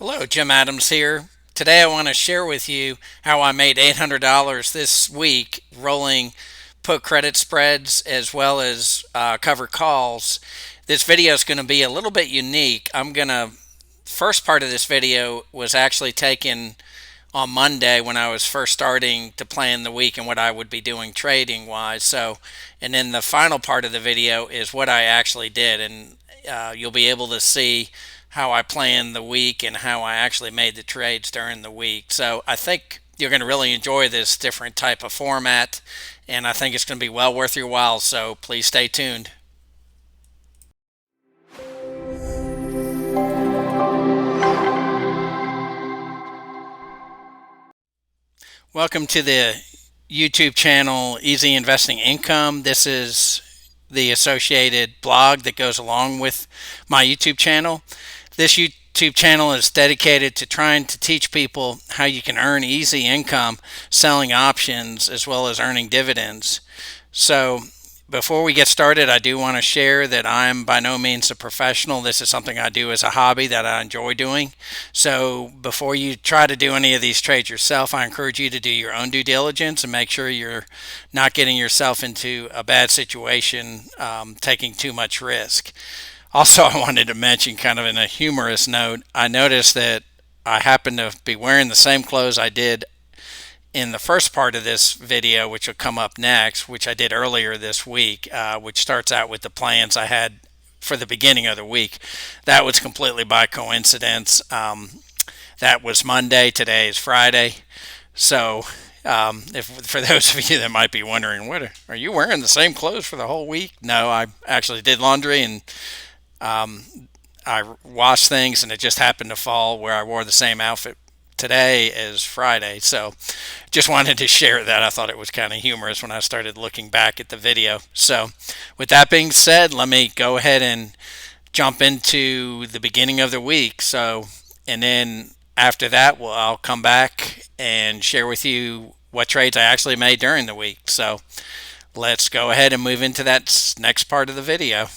Hello, Jim Adams here. Today I want to share with you how I made $800 this week rolling put credit spreads as well as cover calls. This video is going to be a little bit unique. First part of this video was actually taken on Monday when I was first starting to plan the week and what I would be doing trading wise. And then the final part of the video is what I actually did, and you'll be able to see how I planned the week and how I actually made the trades during the week. So I think you're going to really enjoy this different type of format, and I think it's going to be well worth your while. So please stay tuned. Welcome to the YouTube channel Easy Investing Income. This is the associated blog that goes along with my YouTube channel. This YouTube channel is dedicated to trying to teach people how you can earn easy income selling options as well as earning dividends. So before we get started, I do want to share that I'm by no means a professional. This is something I do as a hobby that I enjoy doing. So before you try to do any of these trades yourself, I encourage you to do your own due diligence and make sure you're not getting yourself into a bad situation, taking too much risk. Also, I wanted to mention, kind of in a humorous note, I noticed that I happen to be wearing the same clothes I did in the first part of this video, which will come up next, which I did earlier this week, which starts out with the plans I had for the beginning of the week. That was completely by coincidence. That was Monday. Today is Friday. So, if for those of you that might be wondering, what are you wearing the same clothes for the whole week? No, I actually did laundry and I washed things, and it just happened to fall where I wore the same outfit today as Friday. So just wanted to share that. I thought it was kind of humorous when I started looking back at the video. So with that being said, let me go ahead and jump into the beginning of the week. And then after that, I'll come back and share with you what trades I actually made during the week. So let's go ahead and move into that next part of the video.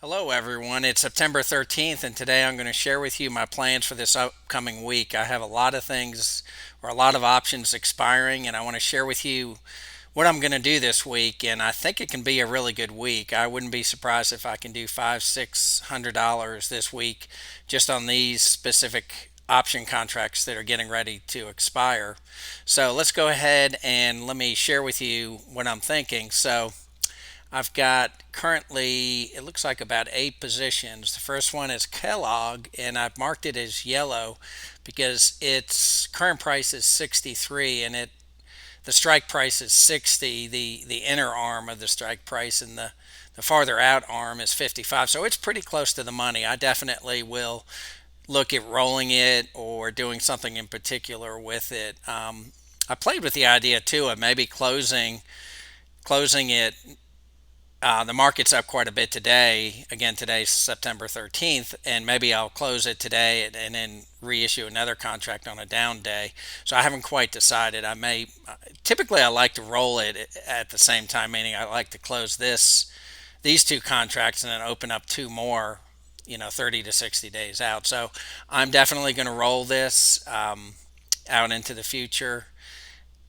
Hello, everyone. It's September 13th, and today I'm going to share with you my plans for this upcoming week. I have a lot of things or a lot of options expiring, and I want to share with you what I'm going to do this week. And I think it can be a really good week. I wouldn't be surprised if I can do $500-600 this week just on these specific option contracts that are getting ready to expire. So let's go ahead and let me share with you what I'm thinking. So I've got currently, it looks like about 8 positions. The first one is Kellogg, and I've marked it as yellow because its current price is 63, and the strike price is 60, the inner arm of the strike price, and the farther out arm is 55. So it's pretty close to the money. I definitely will look at rolling it or doing something in particular with it. I played with the idea too of maybe closing it. The market's up quite a bit today. Again, today's September 13th, and maybe I'll close it today and then reissue another contract on a down day. So I haven't quite decided. Typically I like to roll it at the same time, meaning I like to close these two contracts and then open up two more, 30 to 60 days out. So I'm definitely going to roll this out into the future.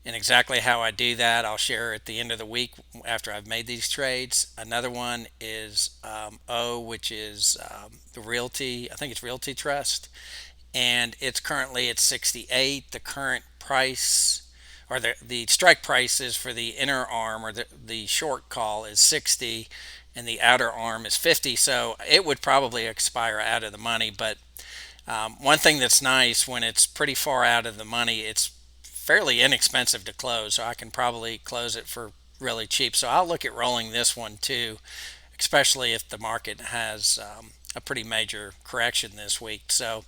And exactly how I do that, I'll share at the end of the week after I've made these trades. Another one is O, which is the Realty, I think it's Realty Trust, and it's currently at 68. The current price, or the strike price is for the inner arm, or the short call is 60, and the outer arm is 50. So it would probably expire out of the money. But one thing that's nice, when it's pretty far out of the money, it's fairly inexpensive to close, so I can probably close it for really cheap. So I'll look at rolling this one too, especially if the market has a pretty major correction this week. So,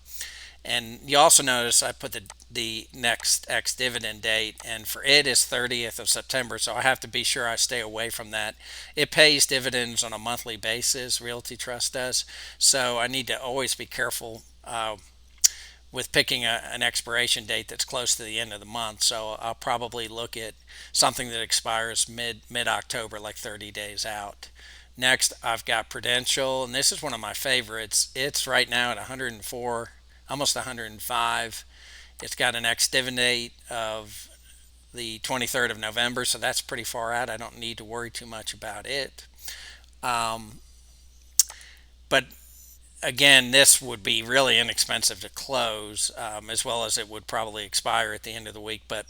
and you also notice I put the next ex-dividend date, and for it is 30th of September, so I have to be sure I stay away from that. It pays dividends on a monthly basis, Realty Trust does, so I need to always be careful with picking an expiration date that's close to the end of the month. So I'll probably look at something that expires mid-October, like 30 days out. Next, I've got Prudential, and this is one of my favorites. It's right now at almost 105. It's got an ex-dividend date of the 23rd of November, so that's pretty far out. I don't need to worry too much about it. Um, but again, this would be really inexpensive to close, as well as it would probably expire at the end of the week. But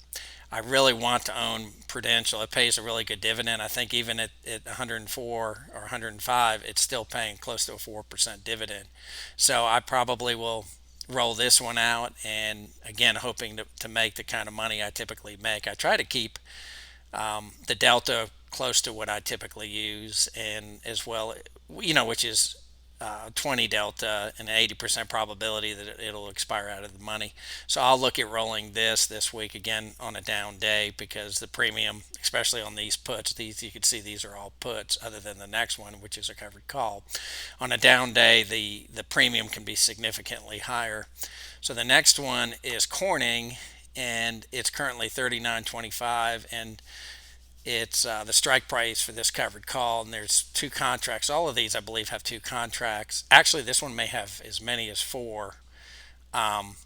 I really want to own Prudential. It pays a really good dividend. I think even at 104 or 105, it's still paying close to a 4% dividend. So I probably will roll this one out, and again, hoping to make the kind of money I typically make. I try to keep the delta close to what I typically use, and as well, which is 20 delta and 80% probability that it'll expire out of the money. So I'll look at rolling this week again on a down day, because the premium, especially on these puts, these you can see these are all puts other than the next one, which is a covered call. On a down day, the premium can be significantly higher. So the next one is Corning, and it's currently 39.25, and it's the strike price for this covered call, and there's two contracts. All of these, I believe, have two contracts. Actually, this one may have as many as four. Um,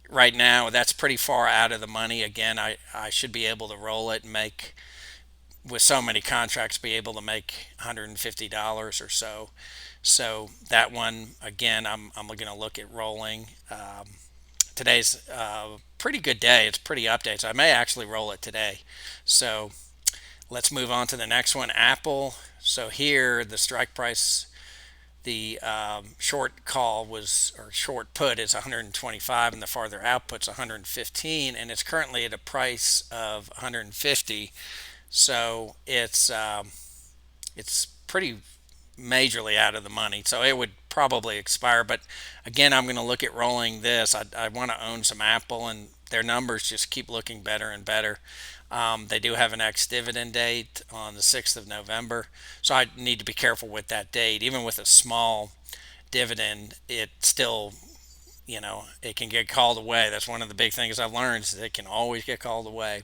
right now, that's pretty far out of the money. Again, I should be able to roll it and make, with so many contracts, be able to make $150 or so. So that one, again, I'm going to look at rolling. Today's a pretty good day. It's pretty updated, so I may actually roll it today. So let's move on to the next one, Apple. So here, the strike price, the short call was, or short put is 125, and the farther output's 115, and it's currently at a price of 150. So it's pretty majorly out of the money. So it would probably expire. But again, I'm going to look at rolling this. I want to own some Apple, and their numbers just keep looking better and better. They do have an ex-dividend date on the 6th of November. So I need to be careful with that date. Even with a small dividend, it still, it can get called away. That's one of the big things I've learned, is that it can always get called away.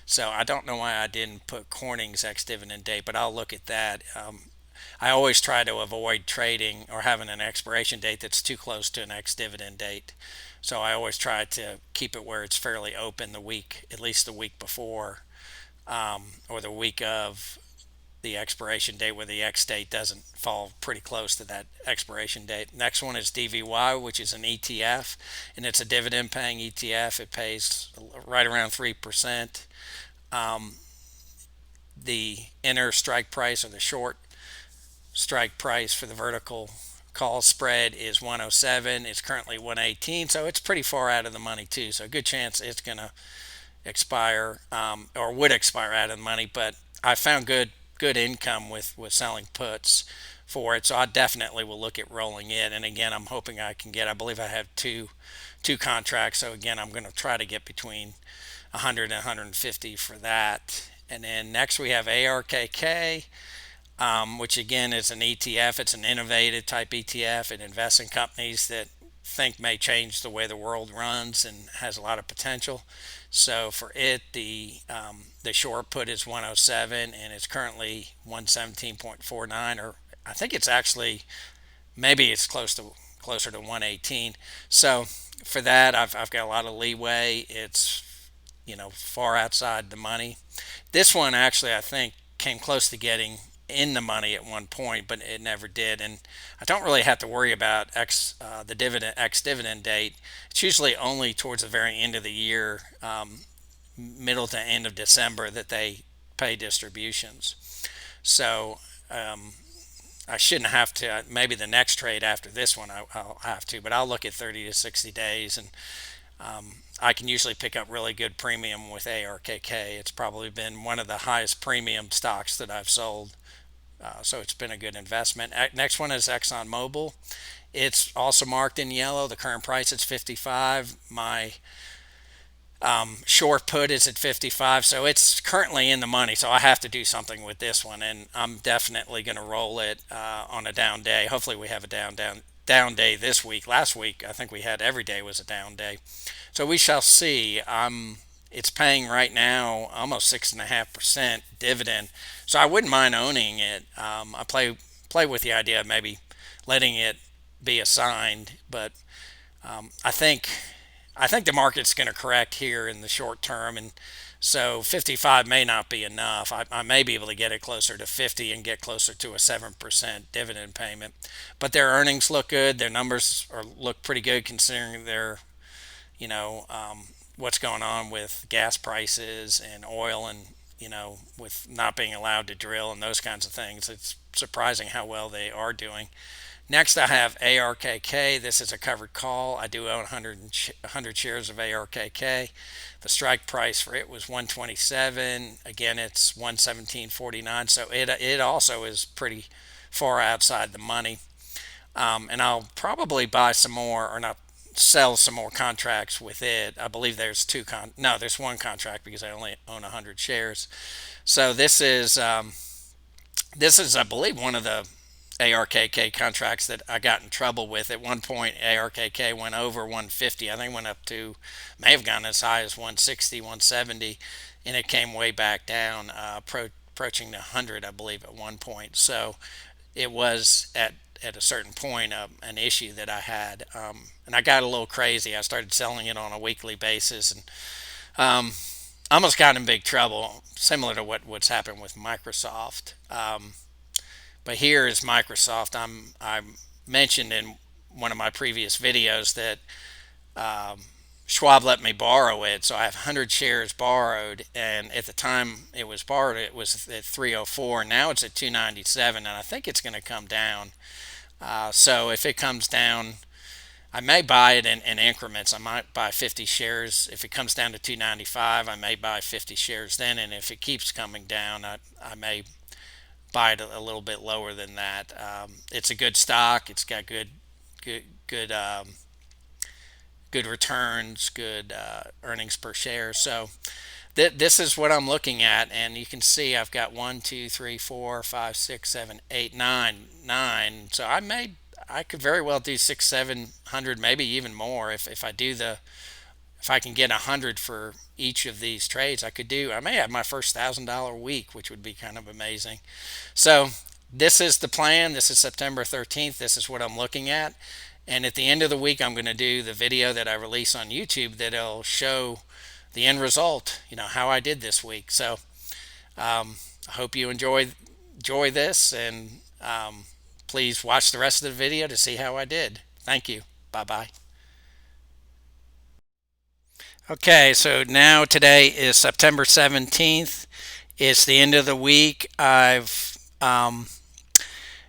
So I don't know why I didn't put Corning's ex-dividend date, but I'll look at that. I always try to avoid trading or having an expiration date that's too close to an ex-dividend date. So I always try to keep it where it's fairly open the week, at least the week before, or the week of the expiration date, where the X date doesn't fall pretty close to that expiration date. Next one is DVY, which is an ETF, and it's a dividend paying ETF. It pays right around 3%. The inner strike price, or the short strike price for the vertical call spread, is 107. It's currently 118, so it's pretty far out of the money too. So a good chance it's going to expire, or would expire out of the money. But I found good income with selling puts for it, so I definitely will look at rolling it. And again, I'm hoping I can get. I believe I have two contracts. So again, I'm going to try to get between 100 and 150 for that. And then next we have ARKK, which again is an ETF. It's an innovative type ETF. It invests in companies that think may change the way the world runs, and has a lot of potential. So for it, the short put is 107, and it's currently 117.49, or I think it's actually, maybe it's closer to 118. So for that, I've got a lot of leeway. It's far outside the money. This one actually, I think, came close to getting in the money at one point, but it never did. And I don't really have to worry about the dividend date. It's usually only towards the very end of the year, middle to end of December, that they pay distributions. So I shouldn't have to. Maybe the next trade after this one I'll have to, but I'll look at 30 to 60 days, and I can usually pick up really good premium with ARKK. It's probably been one of the highest premium stocks that I've sold. So it's been a good investment. Next one is ExxonMobil. It's also marked in yellow. The current price is 55. My short put is at 55, so it's currently in the money. So I have to do something with this one, and I'm definitely going to roll it on a down day. Hopefully, we have a down day this week. Last week, I think we had every day was a down day. So we shall see. It's paying right now almost 6.5% dividend, so I wouldn't mind owning it. I play with the idea of maybe letting it be assigned, but I think I think the market's going to correct here in the short term, and so 55 may not be enough. I may be able to get it closer to 50 and get closer to a 7% dividend payment. But their earnings look good. Their numbers look pretty good considering their, you know, what's going on with gas prices and oil and, with not being allowed to drill and those kinds of things. It's surprising how well they are doing. Next, I have ARKK. This is a covered call. I do own 100 shares of ARKK. The strike price for it was 127. Again, it's 117.49. So it also is pretty far outside the money. And I'll probably buy some more, or not, sell some more contracts with it. I believe there's no, there's one contract because I only own 100 shares. So this is I believe one of the ARKK contracts that I got in trouble with. At one point, ARKK went over 150. I think it went up to, may have gone as high as 160, 170, and it came way back down, approaching the 100, I believe, at one point. So it was at a certain point an issue that I had, and I got a little crazy. I started selling it on a weekly basis, and almost got in big trouble, similar to what's happened with Microsoft. But here is Microsoft. I mentioned in one of my previous videos that Schwab let me borrow it, so I have 100 shares borrowed. And at the time it was borrowed, it was at 304. Now it's at 297, and I think it's going to come down. So if it comes down, I may buy it in increments. I might buy 50 shares. If it comes down to 295, I may buy 50 shares then. And if it keeps coming down, I may buy it a little bit lower than that. It's a good stock. It's got good returns, good earnings per share. So this is what I'm looking at, and you can see I've got 1, 2, 3, 4, 5, 6, 7, 8, 9. So I could very well do 6, 700, maybe even more if I can get 100 for each of these trades. I may have my first $1,000 week, which would be kind of amazing. So this is the plan. This is September 13th. This is what I'm looking at. And at the end of the week, I'm going to do the video that I release on YouTube that'll show the end result, how I did this week. So I hope you enjoy this, and please watch the rest of the video to see how I did. Thank you. Bye-bye. Okay, so now today is September 17th. It's the end of the week.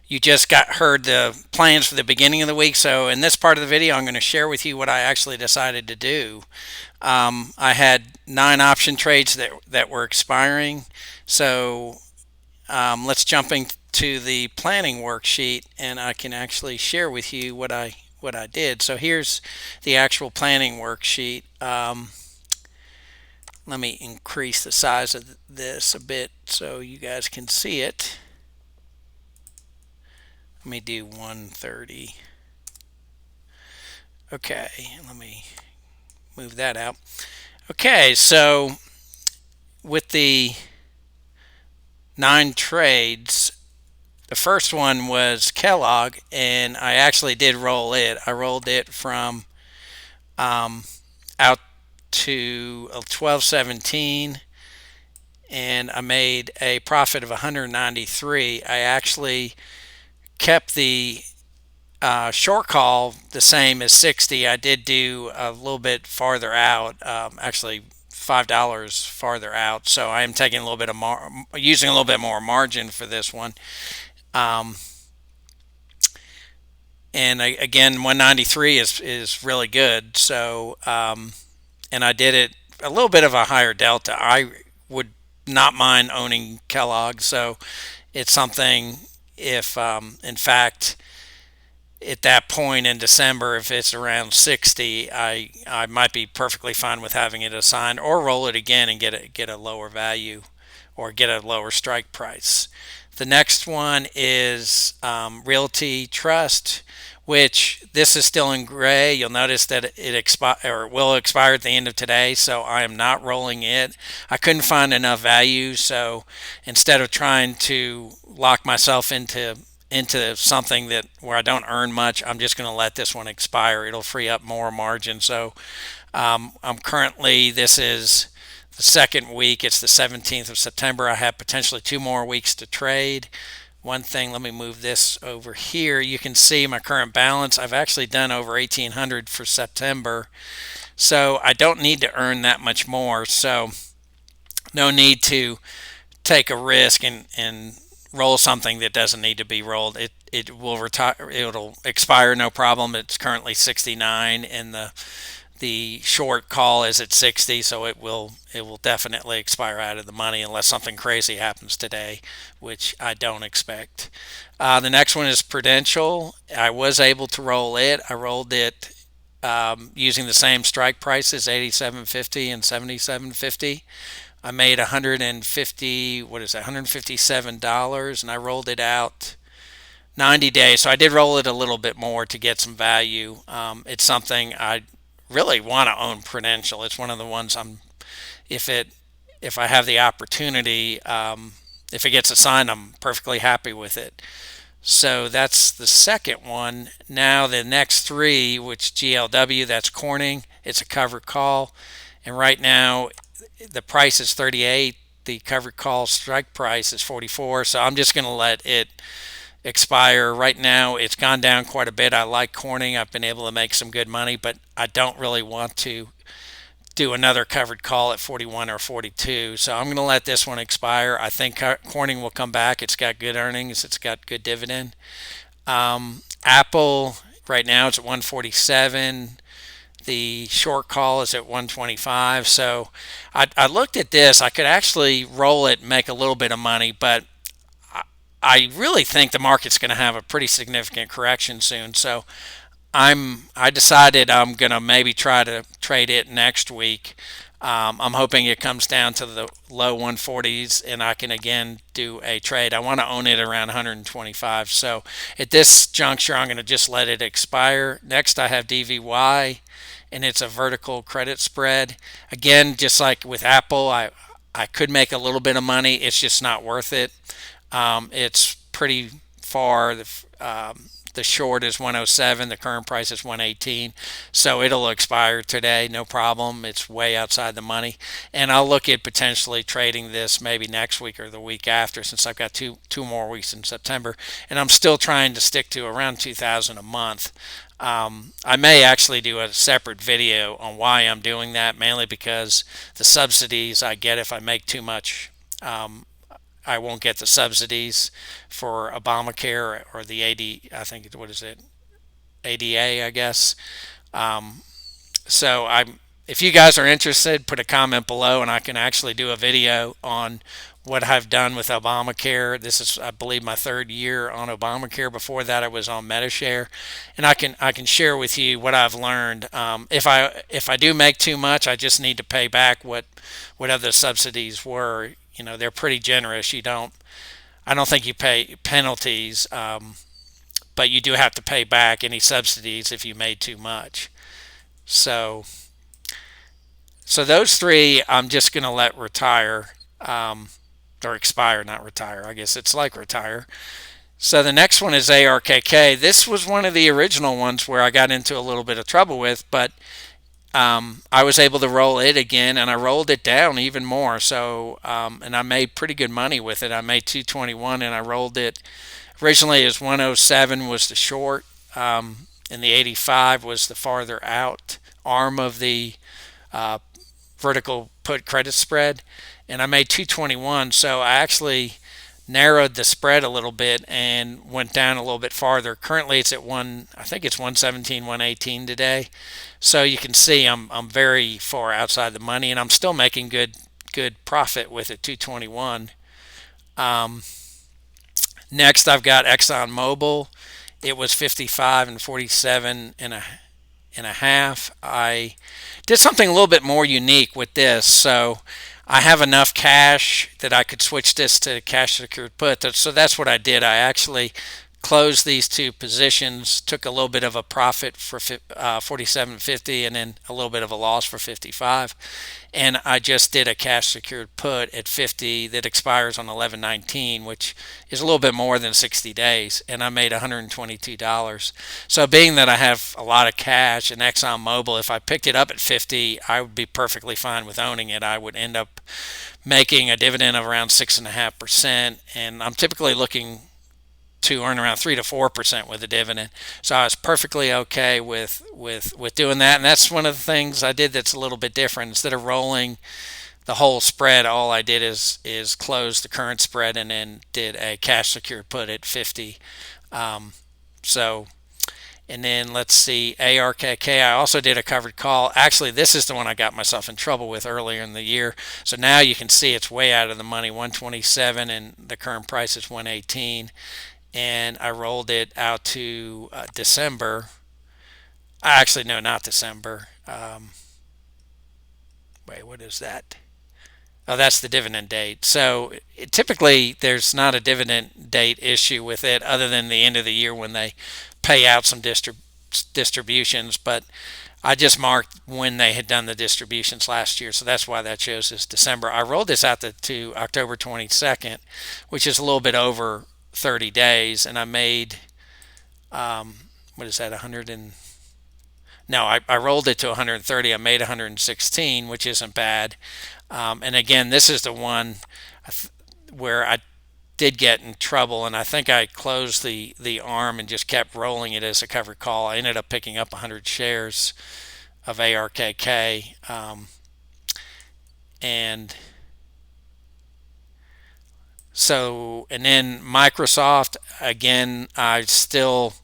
You just heard the plans for the beginning of the week. So in this part of the video, I'm going to share with you what I actually decided to do. I had 9 option trades that were expiring. So let's jump into the planning worksheet, and I can actually share with you what I did. So here's the actual planning worksheet. Let me increase the size of this a bit so you guys can see it. Let me do 130. Okay, let me move that out. Okay, so with the 9 trades, the first one was Kellogg, and I actually did roll it. I rolled it from out to 1217, and I made a profit of 193. I actually kept the short call the same as 60. I did do a little bit farther out, actually $5 farther out. So I am taking a little bit of using a little bit more margin for this one. And again, 193 is really good. So and I did it a little bit of a higher delta. I would not mind owning Kellogg. So it's something, if in fact at that point in December, if it's around 60, I might be perfectly fine with having it assigned, or roll it again and get a lower value or get a lower strike price. The next one is Realty Trust, which this is still in gray. You'll notice that it will expire at the end of today, so I am not rolling it. I couldn't find enough value, so instead of trying to lock myself into into something that where I don't earn much, I'm just going to let this one expire. It'll free up more margin. So I'm currently, this is the second week. It's the 17th of September. I have potentially 2 more weeks to trade. One thing, let me move this over here. You can see my current balance. I've actually done over 1800 for September. So I don't need to earn that much more. So no need to take a risk and roll something that doesn't need to be rolled. It will retire. It'll expire no problem. It's currently 69, and the short call is at 60, so it will definitely expire out of the money unless something crazy happens today, which I don't expect. The next one is Prudential. I was able to roll it. I rolled it using the same strike prices, 87.50 and 77.50. I made 150, what is that, $157, and I rolled it out 90 days. So I did roll it a little bit more to get some value. It's something I really want to own. Prudential. It's one of the ones if it if I have the opportunity, if it gets assigned, I'm perfectly happy with it. So that's the second one. Now the next three, which GLW, that's Corning. It's a covered call, and right now the price is 38. The covered call strike price is 44. So I'm just going to let it expire. Right now it's gone down quite a bit. I like Corning. I've been able to make some good money, but I don't really want to do another covered call at 41 or 42. So I'm going to let this one expire. I think Corning will come back. It's got good earnings. It's got good dividend. Apple right now it's at 147. The short call is at 125. So I looked at this. I could actually roll it and make a little bit of money, but I really think the market's going to have a pretty significant correction soon. So I decided I'm gonna maybe try to trade it next week. I'm hoping it comes down to the low 140s and I can again do a trade. I want to own it around 125. So at this juncture, I'm going to just let it expire. Next, I have DVY, and it's a vertical credit spread. Again, just like with Apple, I could make a little bit of money. It's just not worth it. It's pretty far. The short is 107. The current price is 118. So it'll expire today, no problem. It's way outside the money. And I'll look at potentially trading this maybe next week or the week after, since I've got two more weeks in September. And I'm still trying to stick to around 2,000 a month. I may actually do a separate video on why I'm doing that, mainly because the subsidies I get if I make too much. I won't get the subsidies for Obamacare or the I think, what is it? ADA, I guess. So if you guys are interested, put a comment below and I can actually do a video on what I've done with Obamacare. This is, I believe, my third year on Obamacare. Before that, I was on Medishare, and I can share with you what I've learned. If I do make too much, I just need to pay back what other subsidies were. They're pretty generous. I don't think you pay penalties, but you do have to pay back any subsidies if you made too much. So those three I'm just going to let retire, or expire, not retire. I guess it's like retire. So the next one is ARKK. This was one of the original ones where I got into a little bit of trouble with, but I was able to roll it again, and I rolled it down even more. So, and I made pretty good money with it. I made 221, and I rolled it. Originally, as 107 was the short, and the 85 was the farther out arm of the vertical put credit spread, and I made 221. So I actually narrowed the spread a little bit and went down a little bit farther. Currently it's at I think it's 117, 118 today. So you can see I'm very far outside the money, and I'm still making good profit with it, 221. Next I've got ExxonMobil. It was 55 and 47 and a half. I did something a little bit more unique with this. So I have enough cash that I could switch this to cash secured put. So that's what I did. I actually closed these two positions, took a little bit of a profit for 47.50 and then a little bit of a loss for 55. And I just did a cash secured put at 50 that expires on 11/19, which is a little bit more than 60 days, and I made $122. So being that I have a lot of cash in ExxonMobil, if I picked it up at 50, I would be perfectly fine with owning it. I would end up making a dividend of around 6.5%, and I'm typically looking to earn around 3 to 4% with a dividend. So I was perfectly okay with doing that, and that's one of the things I did that's a little bit different. Instead of rolling the whole spread, all I did is close the current spread and then did a cash secured put at 50. So and then let's see, ARKK, I also did a covered call. Actually, this is the one I got myself in trouble with earlier in the year. So now you can see it's way out of the money, 127, and the current price is 118. And I rolled it out to December. Actually, no, not December. Wait, what is that? Oh, that's the dividend date. So typically, there's not a dividend date issue with it other than the end of the year when they pay out some distributions. But I just marked when they had done the distributions last year. So that's why that shows as December. I rolled this out to October 22nd, which is a little bit over 30 days. And I made, what is that, 100 and... No, I rolled it to 130. I made 116, which isn't bad. And again, this is the one where I did get in trouble, and I think I closed the arm and just kept rolling it as a covered call. I ended up picking up 100 shares of ARKK, and so, and then Microsoft, again, I still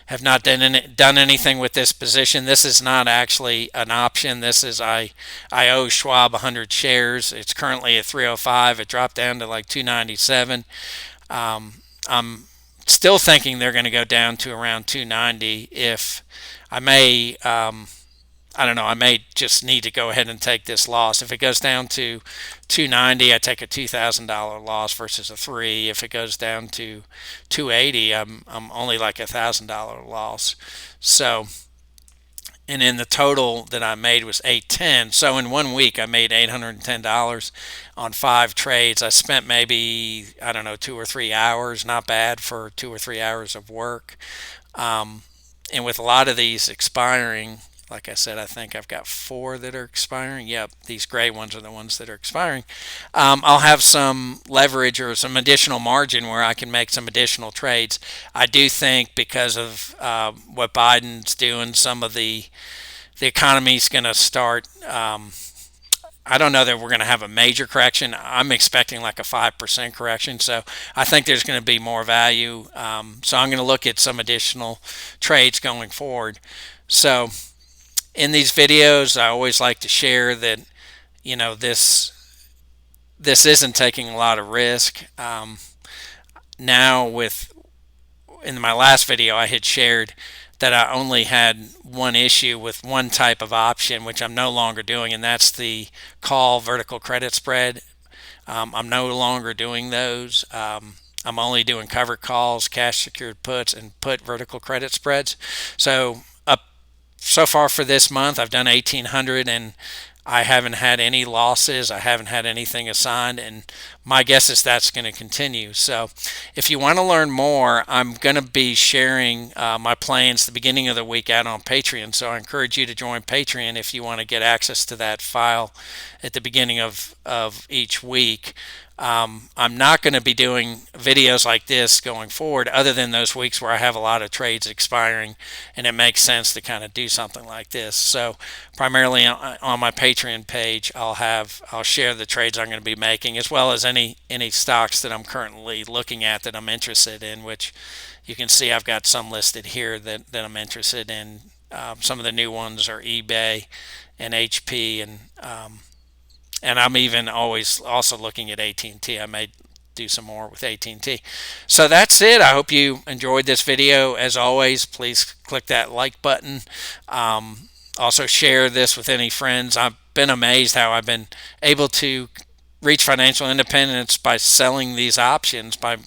have not done anything with this position. This is not actually an option. This is I owe Schwab 100 shares. It's currently at 305. It dropped down to like 297. I'm still thinking they're going to go down to around 290. If I may, I don't know, I may just need to go ahead and take this loss. If it goes down to 290, I take a $2,000 loss versus a 3. If it goes down to 280, I'm only like $1,000 loss. So, and then the total that I made was 810. So in 1 week, I made $810 on 5 trades. I spent maybe, I don't know, 2 or 3 hours. Not bad for 2 or 3 hours of work. And with a lot of these expiring, like I said, I think I've got 4 that are expiring. Yep, these gray ones are the ones that are expiring. I'll have some leverage or some additional margin where I can make some additional trades. I do think because of what Biden's doing, some of the economy's going to start. I don't know that we're going to have a major correction. I'm expecting like a 5% correction. So I think there's going to be more value. So I'm going to look at some additional trades going forward. So in these videos, I always like to share that, you know, this isn't taking a lot of risk. Now in my last video, I had shared that I only had one issue with one type of option, which I'm no longer doing, and that's the call vertical credit spread. I'm no longer doing those. I'm only doing covered calls, cash secured puts, and put vertical credit spreads. So far for this month, I've done 1,800 and I haven't had any losses. I haven't had anything assigned, and my guess is that's going to continue. So if you want to learn more, I'm going to be sharing my plans the beginning of the week out on Patreon. So I encourage you to join Patreon if you want to get access to that file at the beginning of each week. I'm not going to be doing videos like this going forward other than those weeks where I have a lot of trades expiring and it makes sense to kind of do something like this. So primarily on my Patreon page, I'll share the trades I'm going to be making as well as any stocks that I'm currently looking at that I'm interested in, which you can see I've got some listed here that I'm interested in. Some of the new ones are eBay and HP, and I'm even always also looking at AT&T. I may do some more with AT&T. So that's it. I hope you enjoyed this video. As always, please click that like button. Also share this with any friends. I've been amazed how I've been able to reach financial independence by selling these options, by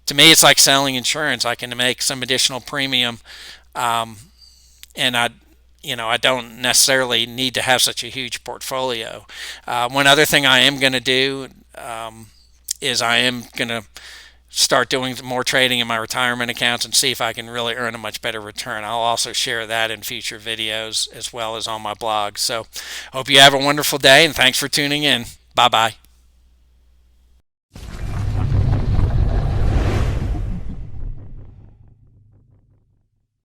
To me, it's like selling insurance. I can make some additional premium, um, and I don't necessarily need to have such a huge portfolio. One other thing I am going to do is I am going to start doing more trading in my retirement accounts and see if I can really earn a much better return. I'll also share that in future videos as well as on my blog. So, hope you have a wonderful day, and thanks for tuning in. Bye bye.